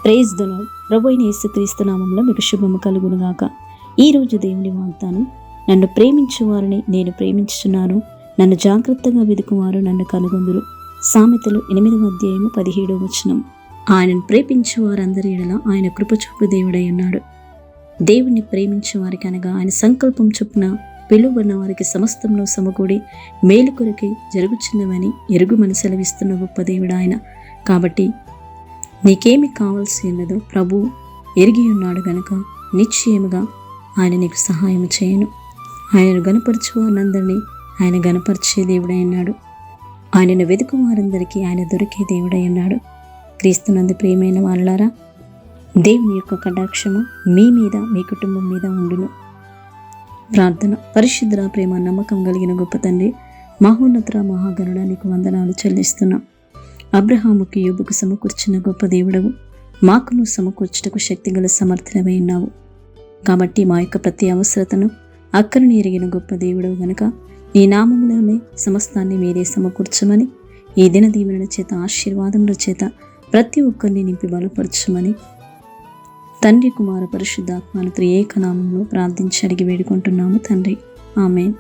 Praise the lord. ప్రభు అయిన యేసుక్రీస్తు నామములో మీకు శుభము కలుగునుగాక. ఈరోజు దేవుని వాగ్దానం, నన్ను ప్రేమించు వారిని నేను ప్రేమించుచున్నాను, నన్ను జాగ్రత్తగా వెదుకువారు నన్ను కనుగొందురు. సామెతలు 8:17. ఆయనను ప్రేమించు వారందరి ఎడల ఆయన కృపచూపు దేవుడై ఉన్నాడు. దేవుణ్ణి ప్రేమించే వారికి అనగా ఆయన సంకల్పం చొప్పున పిలువబడిన వారికి సమస్తంలో సమకూడి మేలు కొరకై జరుగుచున్నవని ఎరుగుమని సెలవిస్తున్న గొప్ప దేవుడు ఆయన. కాబట్టి నీకేమి కావాల్సి ఉన్నదో ప్రభు ఎరిగి ఉన్నాడు గనుక నిశ్చయముగా ఆయన నీకు సహాయం చేయను. ఆయనను గనపరచు వారందరినీ ఆయన గనపరిచే దేవుడై ఉన్నాడు. ఆయనను వెతుకు వారందరికీ ఆయన దొరికే దేవుడై ఉన్నాడు. క్రీస్తునందు ప్రియమైన వారలారా, దేవుని యొక్క కటాక్షము మీ మీద, మీ కుటుంబం మీద ఉండును. ప్రార్థన. పరిశుద్ధ ప్రేమ నమ్మకం కలిగిన గొప్ప తండ్రి, మహోన్నత మహాగణుడా, నీకు వందనాలు చెల్లిస్తున్నాం. అబ్రహాముకి యోబుకు సమకూర్చిన గొప్ప దేవుడవు, మాకును సమకూర్చుటకు శక్తిగల సమర్థులమై ఉన్నావు. కాబట్టి మా యొక్క ప్రతి అవసరతను అక్కరని ఎరిగిన గొప్ప దేవుడవు గనుక నీ నామములోనే సమస్తాన్ని మీరే సమకూర్చమని, ఈ దిన దీవెనల చేత, ఆశీర్వాదముల చేత ప్రతి ఒక్కరిని నింపి బలపరచమని తండ్రి, కుమార, పరిశుద్ధాత్మను త్రియేక నామంలో ప్రార్థించి అడిగి వేడుకుంటున్నాము తండ్రి. ఆమేన్.